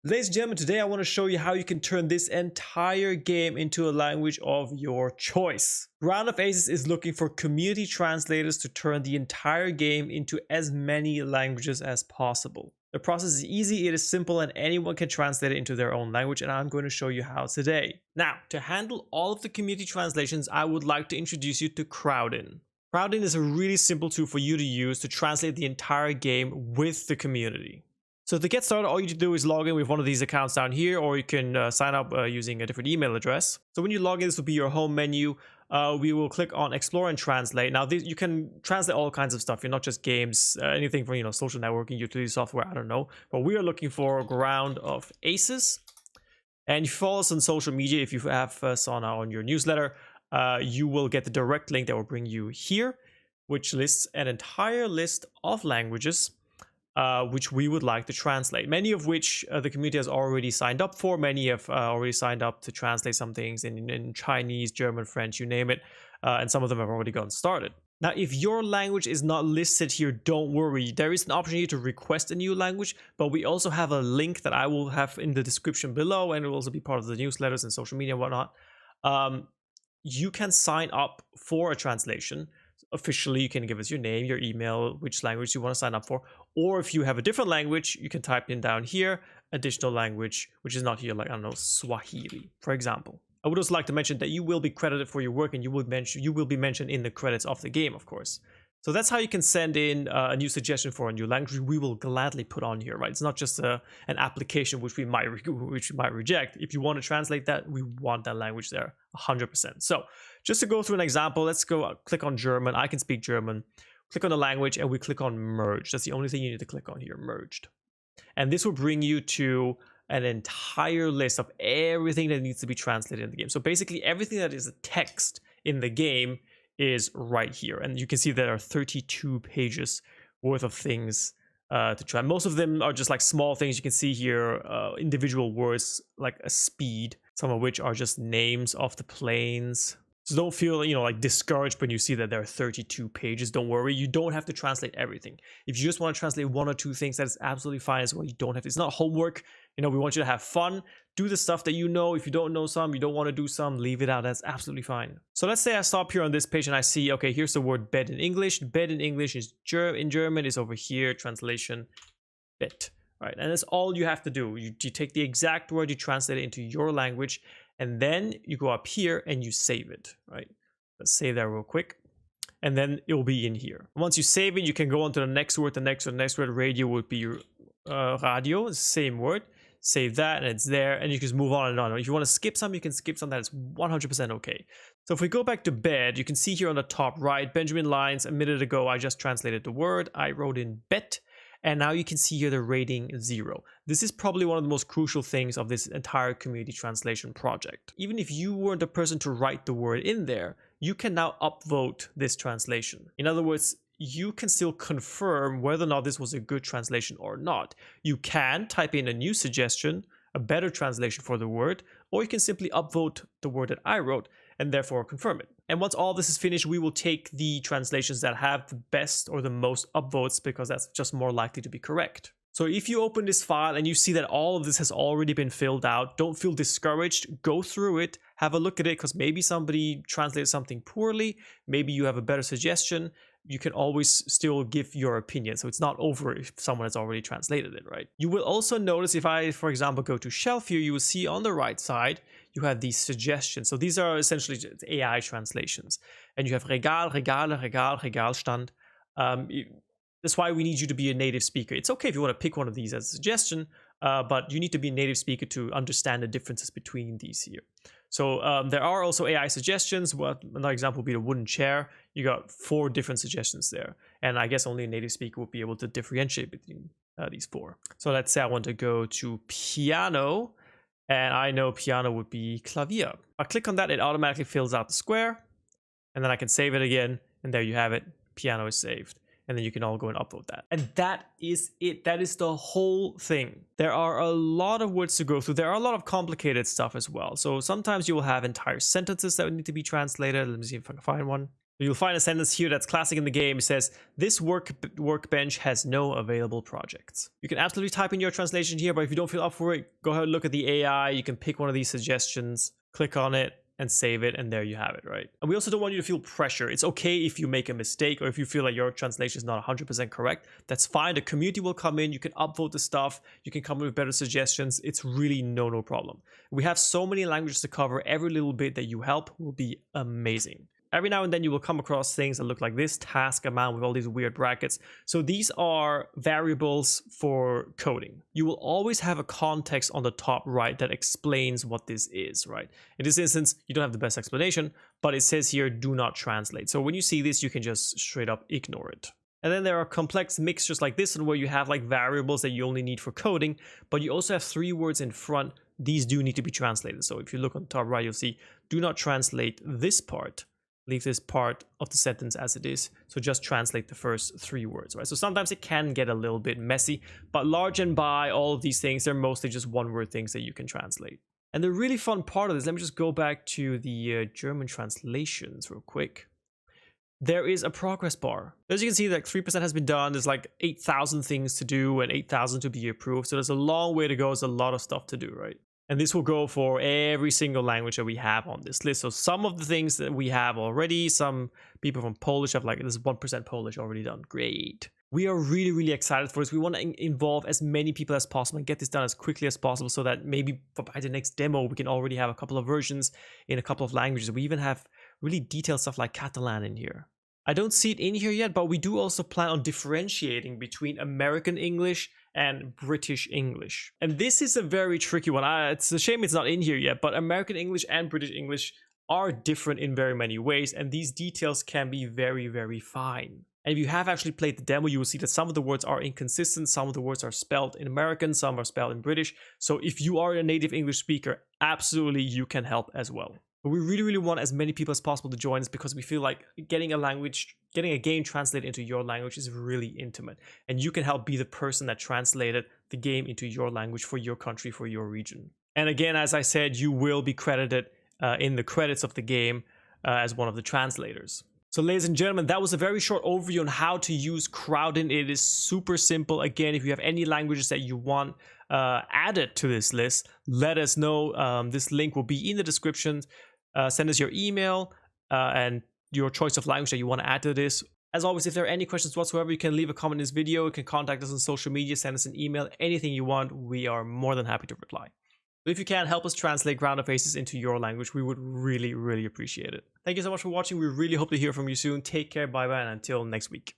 Ladies and gentlemen, today I want to show you how you can turn this entire game into a language of your choice. Round of Aces is looking for community translators to turn the entire game into as many languages as possible. The process is easy, it is simple, and anyone can translate it into their own language, and I'm going to show you how today. Now, to handle all of the community translations, I would like to introduce you to Crowdin. Crowdin is a really simple tool for you to use to translate the entire game with the community. So to get started, all you need to do is log in with one of these accounts down here, or you can sign up using a different email address. So when you log in, this will be your home menu. We will click on Explore and Translate. Now, you can translate all kinds of stuff. You're not just games, anything from social networking, utility software, I don't know. But we are looking for Round of Aces. And if you follow us on social media, if you have us on your newsletter, you will get the direct link that will bring you here, which lists an entire list of languages which we would like to translate, many of which the community has already signed up for. Many have already signed up to translate some things in Chinese, German, French, you name it, and some of them have already gotten started. Now, if your language is not listed here, don't worry. There is an opportunity to request a new language, but we also have a link that I will have in the description below, and it will also be part of the newsletters and social media and whatnot. You can sign up for a translation. Officially, you can give us your name, your email, which language you want to sign up for. Or if you have a different language, you can type in down here, additional language, which is not here, like, I don't know, Swahili, for example. I would also like to mention that you will be credited for your work, and you will be mentioned in the credits of the game, of course. So that's how you can send in a new suggestion for a new language. We will gladly put on here, right? It's not just an application which we might reject. If you want to translate that, we want that language there 100%. So just to go through an example, let's go click on German. I can speak German. Click on the language and we click on merge. That's the only thing you need to click on here, merged. And this will bring you to an entire list of everything that needs to be translated in the game. So basically everything that is a text in the game is right here, and you can see there are 32 pages worth of things to try. Most of them are just like small things. You can see here individual words like a speed, some of which are just names of the planes. So don't feel like discouraged when you see that there are 32 pages. Don't worry, you don't have to translate everything. If you just want to translate one or two things, that is absolutely fine as well. You don't have to. It's not homework. We want you to have fun. Do the stuff that you know. If you don't know some, you don't want to do some, leave it out. That's absolutely fine. So let's say I stop here on this page and I see, okay, here's the word bed in English. Bed in English is in German is over here. Translation, bed. Right, and that's all you have to do. You take the exact word, you translate it into your language, and then you go up here and you save it. Right, let's save that real quick, and then it will be in here. Once you save it, you can go on to the next word. The next word. Radio would be radio, same word. Save that and it's there, and you can just move on and on. If you want to skip some, you can skip some. That's 100% okay. So if we go back to bed, you can see here on the top right, Benjamin Lines. A minute ago, I just translated the word. I wrote in bet, and now you can see here the rating 0. This is probably one of the most crucial things of this entire community translation project. Even if you weren't the person to write the word in there, you can now upvote this translation. In other words, you can still confirm whether or not this was a good translation or not. You can type in a new suggestion, a better translation for the word, or you can simply upvote the word that I wrote and therefore confirm it. And once all this is finished, we will take the translations that have the best or the most upvotes, because that's just more likely to be correct. So if you open this file and you see that all of this has already been filled out, don't feel discouraged. Go through it, have a look at it, because maybe somebody translated something poorly. Maybe you have a better suggestion. You can always still give your opinion. So it's not over if someone has already translated it, right? You will also notice if I, for example, go to shelf here, you will see on the right side, you have these suggestions. So these are essentially AI translations. And you have Regal, Regale, Regal, Regalstand. That's why we need you to be a native speaker. It's okay if you want to pick one of these as a suggestion, but you need to be a native speaker to understand the differences between these here. So there are also AI suggestions. Well, another example would be the wooden chair. You got 4 different suggestions there. And I guess only a native speaker will be able to differentiate between these 4. So let's say I want to go to piano, and I know piano would be clavier. I click on that, it automatically fills out the square, and then I can save it again, and there you have it. Piano is saved. And then you can all go and upload that. And that is it. That is the whole thing. There are a lot of words to go through. There are a lot of complicated stuff as well. So sometimes you will have entire sentences that need to be translated. Let me see if I can find one. You'll find a sentence here that's classic in the game. It says, this workbench has no available projects. You can absolutely type in your translation here, but if you don't feel up for it, go ahead and look at the AI. You can pick one of these suggestions, click on it, and save it, and there you have it, right? And we also don't want you to feel pressure. It's okay if you make a mistake or if you feel like your translation is not 100% correct. That's fine. The community will come in. You can upvote the stuff. You can come up with better suggestions. It's really no problem. We have so many languages to cover. Every little bit that you help will be amazing. Every now and then you will come across things that look like this, task amount with all these weird brackets. So these are variables for coding. You will always have a context on the top right that explains what this is, right? In this instance, you don't have the best explanation, but it says here, do not translate. So when you see this, you can just straight up ignore it. And then there are complex mixtures like this one where you have like variables that you only need for coding, but you also have 3 words in front. These do need to be translated. So if you look on the top right, you'll see, do not translate this part. Leave this part of the sentence as it is. So just translate the first 3 words, right? So sometimes it can get a little bit messy, but large and by, all of these things, they're mostly just 1-word things that you can translate. And the really fun part of this, let me just go back to the German translations real quick. There is a progress bar. As you can see, like 3% has been done. There's like 8,000 things to do and 8,000 to be approved. So there's a long way to go. There's a lot of stuff to do, right? And this will go for every single language that we have on this list. So some of the things that we have already, some people from Polish have like, this is 1% Polish already done. Great. We are really excited for this. We want to involve as many people as possible and get this done as quickly as possible so that maybe by the next demo, we can already have a couple of versions in a couple of languages. We even have really detailed stuff like Catalan in here. I don't see it in here yet, but we do also plan on differentiating between American English and British English. And this is a very tricky one. It's a shame it's not in here yet, but American English and British English are different in very many ways, and these details can be very fine. And if you have actually played the demo, you will see that some of the words are inconsistent, some of the words are spelled in American, some are spelled in British. So if you are a native English speaker, absolutely you can help as well. But we really want as many people as possible to join us because we feel like getting a game translated into your language is really intimate. And you can help be the person that translated the game into your language for your country, for your region. And again, as I said, you will be credited in the credits of the game as one of the translators. So ladies and gentlemen, that was a very short overview on how to use Crowdin. It is super simple. Again, if you have any languages that you want added to this list, let us know. This link will be in the description. Send us your email and your choice of language that you want to add to this. As always, if there are any questions whatsoever, you can leave a comment in this video. You can contact us on social media, send us an email, anything you want. We are more than happy to reply. So if you can, help us translate Ground of Aces into your language. We would really appreciate it. Thank you so much for watching. We really hope to hear from you soon. Take care, bye-bye, and until next week.